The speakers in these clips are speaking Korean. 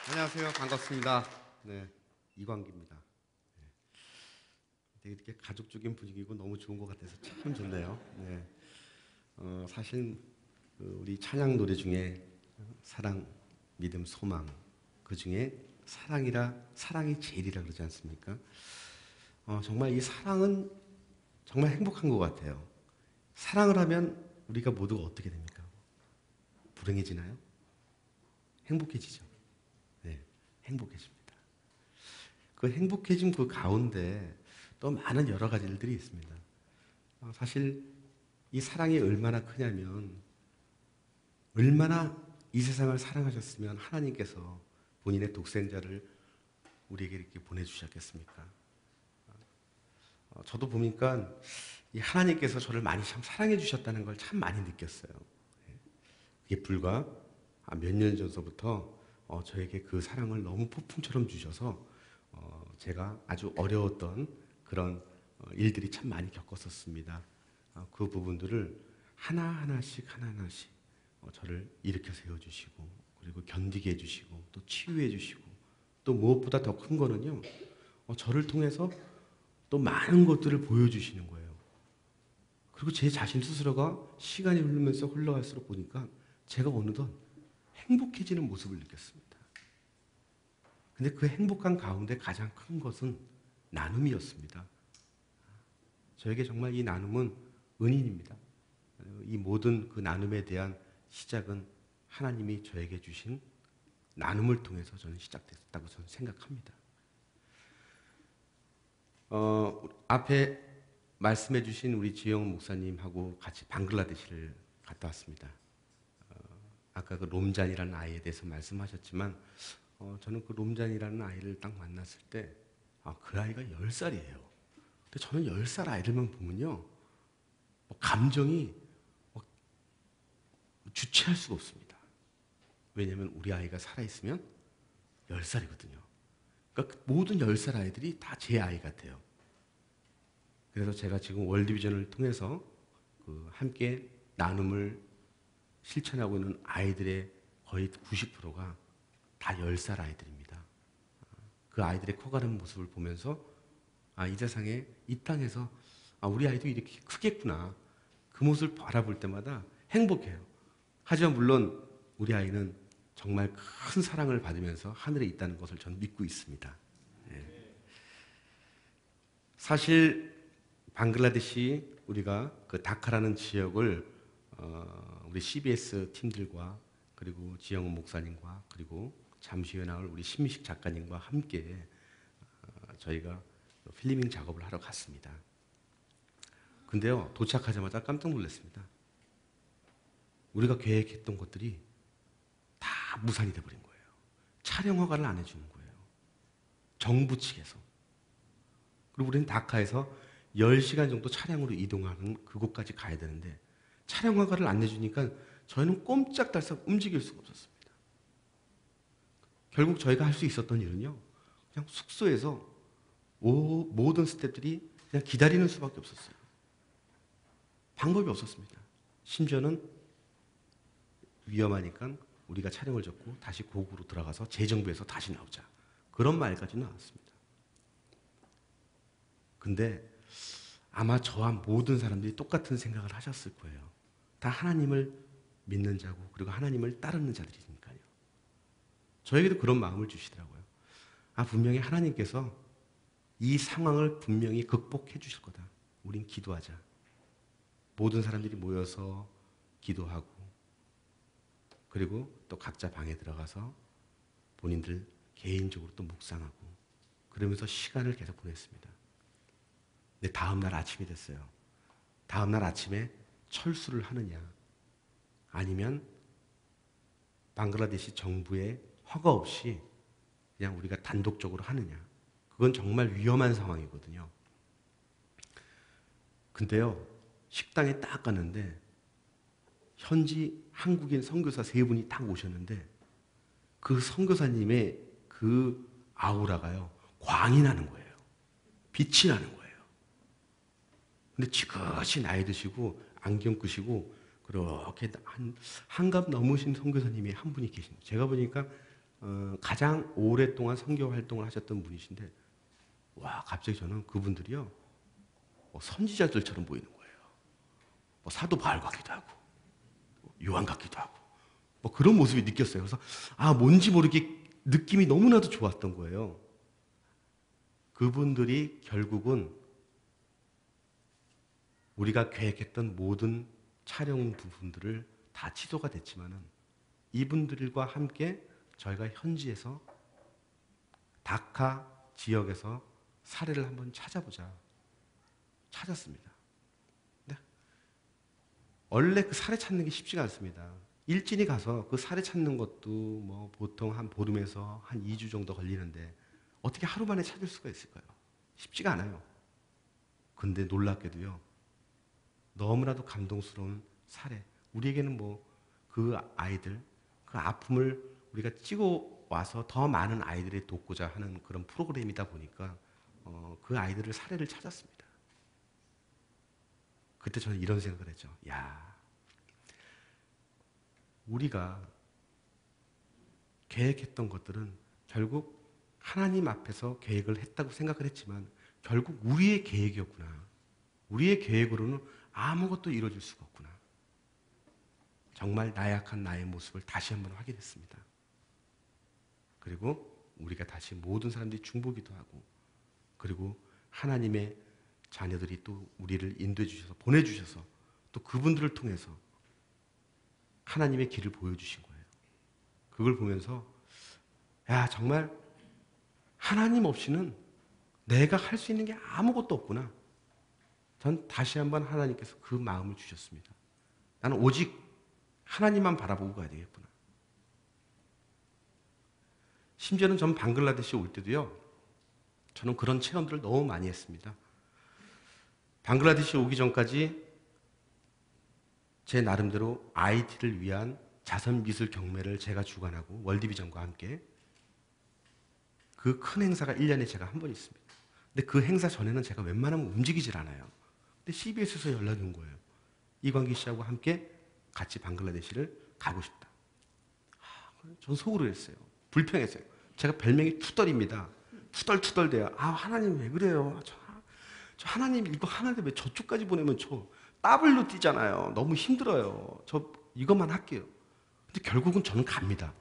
안녕하세요. 반갑습니다. 네, 이광기입니다. 네, 되게 이렇게 가족적인 분위기고 너무 좋은 것 같아서 참 좋네요. 네, 사실 우리 찬양 노래 중에 사랑, 믿음, 소망 그 중에 사랑이 제일이라 그러지 않습니까? 정말 이 사랑은 정말 행복한 것 같아요. 사랑을 하면 우리가 모두가 어떻게 됩니까? 불행해지나요? 행복해지죠. 네, 행복해집니다. 그 행복해진 그 가운데 또 많은 여러 가지 일들이 있습니다. 사실 이 사랑이 얼마나 크냐면 얼마나 이 세상을 사랑하셨으면 하나님께서 본인의 독생자를 우리에게 이렇게 보내주셨겠습니까? 저도 보니까 이 하나님께서 저를 많이 참 사랑해 주셨다는 걸 참 많이 느꼈어요. 이게 불과 몇 년 전서부터 저에게 그 사랑을 너무 폭풍처럼 주셔서 제가 아주 어려웠던 그런 일들이 참 많이 겪었었습니다. 그 부분들을 하나하나씩 저를 일으켜 세워주시고 그리고 견디게 해주시고 또 치유해 주시고 또 무엇보다 더 큰 거는요. 저를 통해서 또 많은 것들을 보여주시는 거예요. 그리고 제 자신 스스로가 시간이 흐르면서 흘러갈수록 보니까 제가 어느덧 행복해지는 모습을 느꼈습니다. 근데 그 행복한 가운데 가장 큰 것은 나눔이었습니다. 저에게 정말 이 나눔은 은인입니다. 이 모든 그 나눔에 대한 시작은 하나님이 저에게 주신 나눔을 통해서 저는 시작됐다고 저는 생각합니다. 앞에 말씀해 주신 우리 지영 목사님하고 같이 방글라데시를 갔다 왔습니다. 아까 그 롬잔이라는 아이에 대해서 말씀하셨지만 저는 그 롬잔이라는 아이를 딱 만났을 때 그 아이가 10살이에요. 근데 저는 10살 아이들만 보면요. 감정이 주체할 수가 없습니다. 왜냐하면 우리 아이가 살아있으면 10살이거든요. 그러니까 모든 10살 아이들이 다 제 아이 같아요. 그래서 제가 지금 월드비전을 통해서 함께 나눔을 실천하고 있는 아이들의 거의 90%가 다 10살 아이들입니다. 그 아이들의 커가는 모습을 보면서 이 세상에 이 땅에서 우리 아이도 이렇게 크겠구나. 그 모습을 바라볼 때마다 행복해요. 하지만 물론 우리 아이는 정말 큰 사랑을 받으면서 하늘에 있다는 것을 저는 믿고 있습니다. 예. 사실 방글라데시 우리가 그 다카라는 지역을 우리 CBS 팀들과 그리고 지영훈 목사님과 그리고 잠시 후에 나올 우리 신미식 작가님과 함께 저희가 필리밍 작업을 하러 갔습니다. 근데요, 도착하자마자 깜짝 놀랐습니다. 우리가 계획했던 것들이 다 무산이 돼버린 거예요. 촬영 허가를 안 해주는 거예요. 정부 측에서. 그리고 우리는 다카에서 10시간 정도 차량으로 이동하는 그곳까지 가야 되는데 촬영 허가를 안 내주니까 저희는 꼼짝달싹 움직일 수가 없었습니다. 결국 저희가 할 수 있었던 일은요. 그냥 숙소에서 모든 스태프들이 그냥 기다리는 수밖에 없었어요. 방법이 없었습니다. 심지어는 위험하니까 우리가 촬영을 접고 다시 고국으로 들어가서 재정비해서 다시 나오자. 그런 말까지 나왔습니다. 근데 아마 저와 모든 사람들이 똑같은 생각을 하셨을 거예요. 다 하나님을 믿는 자고 그리고 하나님을 따르는 자들이니까요. 저에게도 그런 마음을 주시더라고요. 분명히 하나님께서 이 상황을 분명히 극복해 주실 거다. 우린 기도하자. 모든 사람들이 모여서 기도하고 그리고 또 각자 방에 들어가서 본인들 개인적으로 또 묵상하고 그러면서 시간을 계속 보냈습니다. 근데 다음 날 아침이 됐어요. 다음 날 아침에 철수를 하느냐 아니면 방글라데시 정부의 허가 없이 그냥 우리가 단독적으로 하느냐 그건 정말 위험한 상황이거든요. 근데요 식당에 딱 갔는데 현지 한국인 선교사 3분이 딱 오셨는데 그 선교사님의 그 아우라가요 광이 나는 거예요. 빛이 나는 거예요. 근데 지그시 나이 드시고 안경 끄시고 그렇게 한갑 넘으신 선교사님이 한 분이 계십니다. 제가 보니까 가장 오랫동안 선교 활동을 하셨던 분이신데 와 갑자기 저는 그분들이요 선지자들처럼 보이는 거예요. 사도 바울 같기도 하고 요한 같기도 하고 그런 모습이 느꼈어요. 그래서 뭔지 모르게 느낌이 너무나도 좋았던 거예요. 그분들이 결국은 우리가 계획했던 모든 촬영 부분들을 다 취소가 됐지만은 이분들과 함께 저희가 현지에서 다카 지역에서 사례를 한번 찾아보자. 찾았습니다. 네? 원래 그 사례 찾는 게 쉽지가 않습니다. 일진이 가서 그 사례 찾는 것도 보통 한 보름에서 한 2주 정도 걸리는데 어떻게 하루 만에 찾을 수가 있을까요? 쉽지가 않아요. 근데 놀랍게도요. 너무나도 감동스러운 사례. 우리에게는 그 아이들, 그 아픔을 우리가 찍어 와서 더 많은 아이들이 돕고자 하는 그런 프로그램이다 보니까 그 아이들을 사례를 찾았습니다. 그때 저는 이런 생각을 했죠. 야, 우리가 계획했던 것들은 결국 하나님 앞에서 계획을 했다고 생각을 했지만 결국 우리의 계획이었구나. 우리의 계획으로는 아무것도 이루어질 수가 없구나. 정말 나약한 나의 모습을 다시 한번 확인했습니다. 그리고 우리가 다시 모든 사람들이 중보기도 하고 그리고 하나님의 자녀들이 또 우리를 인도해 주셔서 보내주셔서 또 그분들을 통해서 하나님의 길을 보여주신 거예요. 그걸 보면서 야 정말 하나님 없이는 내가 할 수 있는 게 아무것도 없구나. 전 다시 한번 하나님께서 그 마음을 주셨습니다. 나는 오직 하나님만 바라보고 가야 되겠구나. 심지어는 전 방글라데시 올 때도요. 저는 그런 체험들을 너무 많이 했습니다. 방글라데시 오기 전까지 제 나름대로 IT를 위한 자선미술 경매를 제가 주관하고 월드비전과 함께 그 큰 행사가 1년에 제가 한 번 있습니다. 근데 그 행사 전에는 제가 웬만하면 움직이질 않아요. 근데 CBS에서 연락이 온 거예요. 이광기 씨하고 함께 같이 방글라데시를 가고 싶다. 전 속으로 했어요. 불평했어요. 제가 별명이 투덜입니다. 투덜투덜대요. 하나님 왜 그래요? 저 하나님 이거 하나인데 왜 저쪽까지 보내면 저 더블로 뛰잖아요. 너무 힘들어요. 저 이것만 할게요. 근데 결국은 저는 갑니다.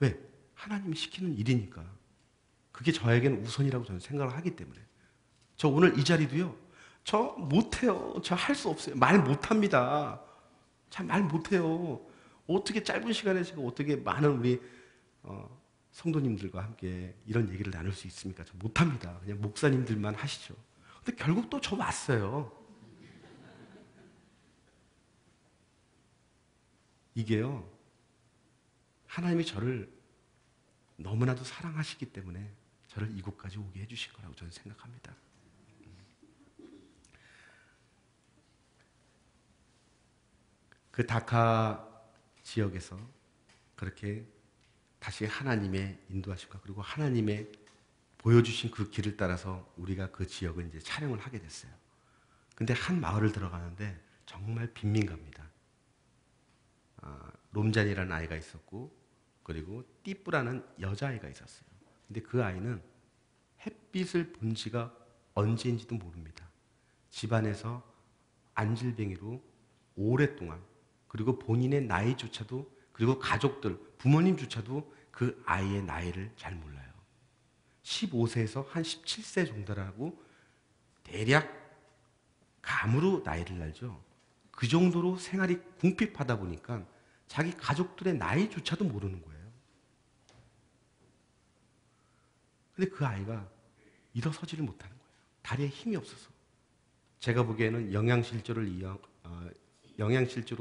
왜? 하나님이 시키는 일이니까. 그게 저에게는 우선이라고 저는 생각을 하기 때문에. 저 오늘 이 자리도요. 저 못해요. 저 할 수 없어요. 말 못합니다. 참 말 못해요. 어떻게 짧은 시간에 제가 어떻게 많은 우리 성도님들과 함께 이런 얘기를 나눌 수 있습니까? 저 못합니다. 그냥 목사님들만 하시죠. 근데 결국 또 저 왔어요. 이게요. 하나님이 저를 너무나도 사랑하시기 때문에 저를 이곳까지 오게 해주신 거라고 저는 생각합니다. 그 다카 지역에서 그렇게 다시 하나님의 인도하심과 그리고 하나님의 보여주신 그 길을 따라서 우리가 그 지역을 이제 촬영을 하게 됐어요. 근데 한 마을을 들어가는데 정말 빈민가입니다. 롬잔이라는 아이가 있었고 그리고 띠뿌라는 여자아이가 있었어요. 근데 그 아이는 햇빛을 본 지가 언제인지도 모릅니다. 집안에서 안질뱅이로 오랫동안 그리고 본인의 나이조차도 그리고 가족들, 부모님조차도 그 아이의 나이를 잘 몰라요. 15세에서 한 17세 정도라고 대략 감으로 나이를 알죠. 그 정도로 생활이 궁핍하다 보니까 자기 가족들의 나이조차도 모르는 거예요. 근데 그 아이가 일어서지를 못하는 거예요. 다리에 힘이 없어서. 제가 보기에는 영양실조로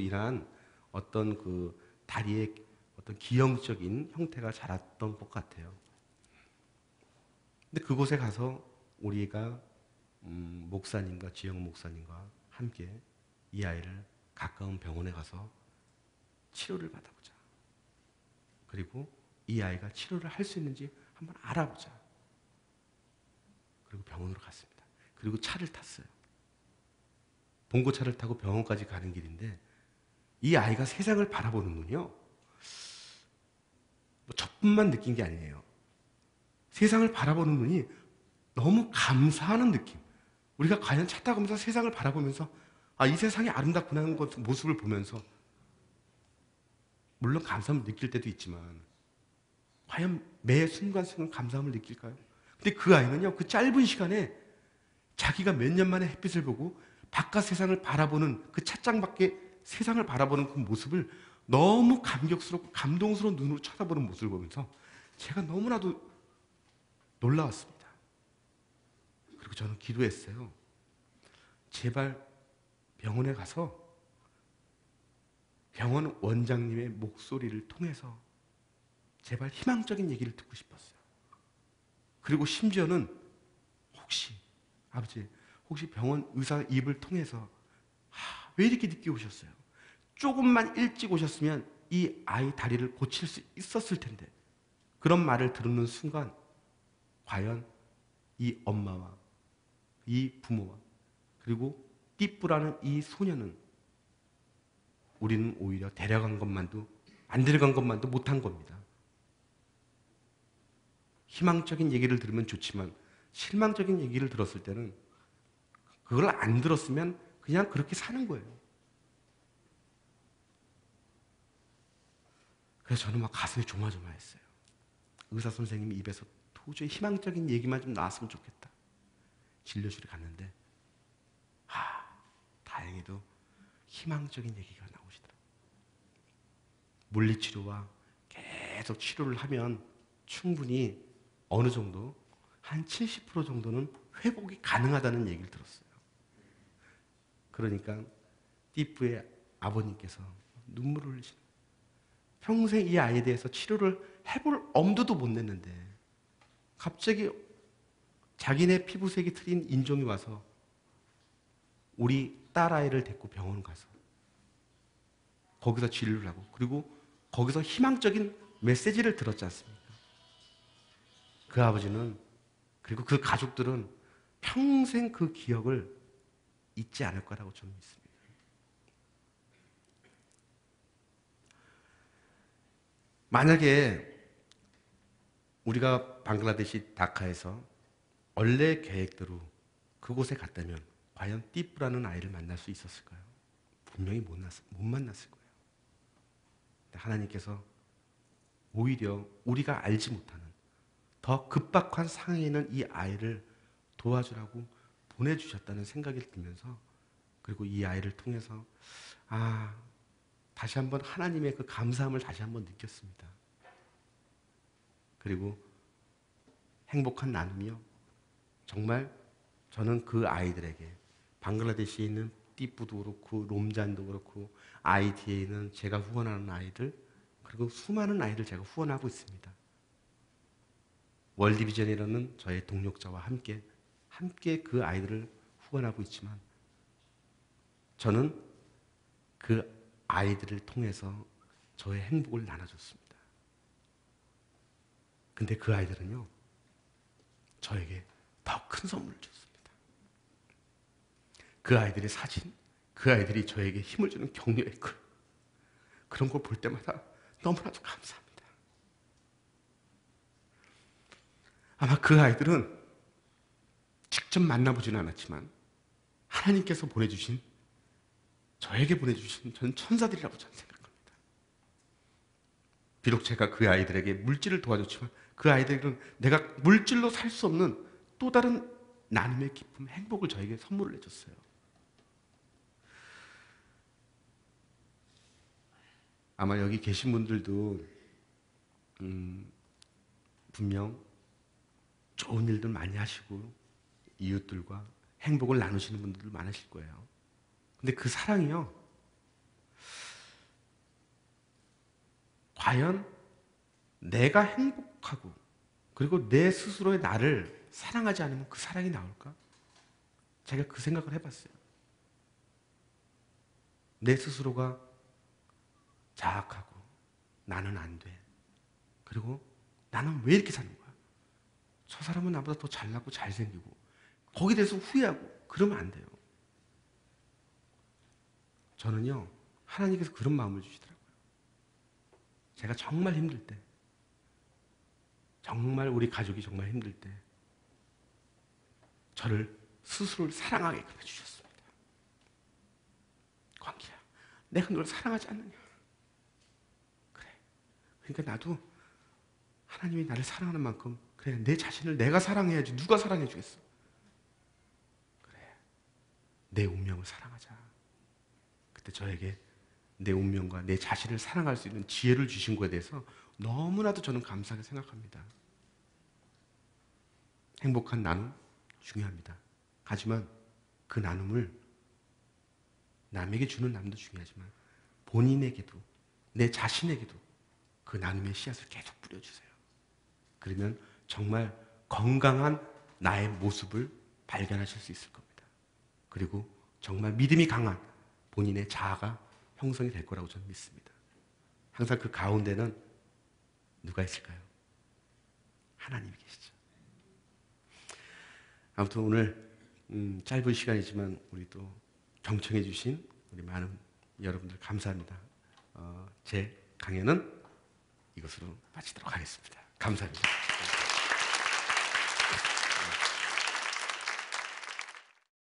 인한 어떤 그 다리의 어떤 기형적인 형태가 자랐던 것 같아요. 근데 그곳에 가서 우리가 목사님과 지역 목사님과 함께 이 아이를 가까운 병원에 가서 치료를 받아보자. 그리고 이 아이가 치료를 할 수 있는지 한번 알아보자. 그리고 병원으로 갔습니다. 그리고 차를 탔어요. 봉고차를 타고 병원까지 가는 길인데 이 아이가 세상을 바라보는 눈이요. 뭐 저뿐만 느낀 게 아니에요. 세상을 바라보는 눈이 너무 감사하는 느낌. 우리가 과연 차 타고 가면서 세상을 바라보면서 이 세상이 아름답구나 하는 모습을 보면서 물론 감사함을 느낄 때도 있지만 과연 매 순간순간 감사함을 느낄까요? 근데 그 아이는요, 그 짧은 시간에 자기가 몇 년 만에 햇빛을 보고 바깥 세상을 바라보는 그 찻장 밖에 세상을 바라보는 그 모습을 너무 감격스럽고 감동스러운 눈으로 쳐다보는 모습을 보면서 제가 너무나도 놀라웠습니다. 그리고 저는 기도했어요. 제발 병원에 가서 병원 원장님의 목소리를 통해서 제발 희망적인 얘기를 듣고 싶었어요. 그리고 심지어는 아버지, 혹시 병원 의사 입을 통해서 왜 이렇게 늦게 오셨어요? 조금만 일찍 오셨으면 이 아이 다리를 고칠 수 있었을 텐데. 그런 말을 들은 순간 과연 이 엄마와 이 부모와 그리고 띠뿌라는 이 소녀는 우리는 오히려 데려간 것만도 안 데려간 것만도 못한 겁니다. 희망적인 얘기를 들으면 좋지만 실망적인 얘기를 들었을 때는 그걸 안 들었으면 그냥 그렇게 사는 거예요. 그래서 저는 막 가슴이 조마조마했어요. 의사 선생님 입에서 도저히 희망적인 얘기만 좀 나왔으면 좋겠다. 진료실에 갔는데 다행히도 희망적인 얘기가 나오시더라고요. 물리치료와 계속 치료를 하면 충분히 어느 정도 한 70% 정도는 회복이 가능하다는 얘기를 들었어요. 그러니까 띠뿌의 아버님께서 눈물을 흘리시는 거예요. 평생 이 아이에 대해서 치료를 해볼 엄두도 못 냈는데 갑자기 자기네 피부색이 틀린 인종이 와서 우리 딸아이를 데리고 병원 가서 거기서 진료를 하고 그리고 거기서 희망적인 메시지를 들었지 않습니까? 그 아버지는 그리고 그 가족들은 평생 그 기억을 잊지 않을 거라고 저는 믿습니다. 만약에 우리가 방글라데시 다카에서 원래 계획대로 그곳에 갔다면 과연 띠뿌라는 아이를 만날 수 있었을까요? 분명히 못 만났을 거예요. 하나님께서 오히려 우리가 알지 못하는 더 급박한 상황에 있는 이 아이를 도와주라고 보내주셨다는 생각이 들면서 그리고 이 아이를 통해서 다시 한번 하나님의 그 감사함을 다시 한번 느꼈습니다. 그리고 행복한 나눔이요. 정말 저는 그 아이들에게 방글라데시에 있는 띠뿌도 그렇고 롬잔도 그렇고 IT에 있는 제가 후원하는 아이들 그리고 수많은 아이들 제가 후원하고 있습니다. 월드비전이라는 저의 동력자와 함께 그 아이들을 후원하고 있지만 저는 그 아이들을 통해서 저의 행복을 나눠줬습니다. 근데 그 아이들은요, 저에게 더 큰 선물을 줬습니다. 그 아이들의 사진, 그 아이들이 저에게 힘을 주는 격려의 글, 그런 걸 볼 때마다 너무나도 감사합니다. 아마 그 아이들은 직접 만나보지는 않았지만 하나님께서 보내주신 저에게 보내주신 전 천사들이라고 저는 생각합니다. 비록 제가 그 아이들에게 물질을 도와줬지만 그 아이들은 내가 물질로 살 수 없는 또 다른 나눔의 기쁨, 행복을 저에게 선물을 해줬어요. 아마 여기 계신 분들도 분명 좋은 일들 많이 하시고 이웃들과 행복을 나누시는 분들 많으실 거예요. 근데 그 사랑이요, 과연 내가 행복하고 그리고 내 스스로의 나를 사랑하지 않으면 그 사랑이 나올까? 제가 그 생각을 해봤어요. 내 스스로가 자학하고 나는 안 돼. 그리고 나는 왜 이렇게 사는 거야? 저 사람은 나보다 더 잘나고 잘생기고 거기에 대해서 후회하고 그러면 안 돼요. 저는요, 하나님께서 그런 마음을 주시더라고요. 제가 정말 힘들 때 정말 우리 가족이 정말 힘들 때 저를 스스로를 사랑하게끔 해주셨습니다. 광기야, 내가 널 사랑하지 않느냐? 그래. 그러니까 나도 하나님이 나를 사랑하는 만큼 그래, 내 자신을 내가 사랑해야지 누가 사랑해 주겠어? 그래, 내 운명을 사랑하자. 그때 저에게 내 운명과 내 자신을 사랑할 수 있는 지혜를 주신 것에 대해서 너무나도 저는 감사하게 생각합니다. 행복한 나눔 중요합니다. 하지만 그 나눔을 남에게 주는 나눔도 중요하지만 본인에게도 내 자신에게도 그 나눔의 씨앗을 계속 뿌려주세요. 그러면 정말 건강한 나의 모습을 발견하실 수 있을 겁니다. 그리고 정말 믿음이 강한 본인의 자아가 형성이 될 거라고 저는 믿습니다. 항상 그 가운데는 누가 있을까요? 하나님이 계시죠. 아무튼 오늘 짧은 시간이지만 우리 또 경청해 주신 우리 많은 여러분들 감사합니다. 제 강연은 이것으로 마치도록 하겠습니다. 감사합니다.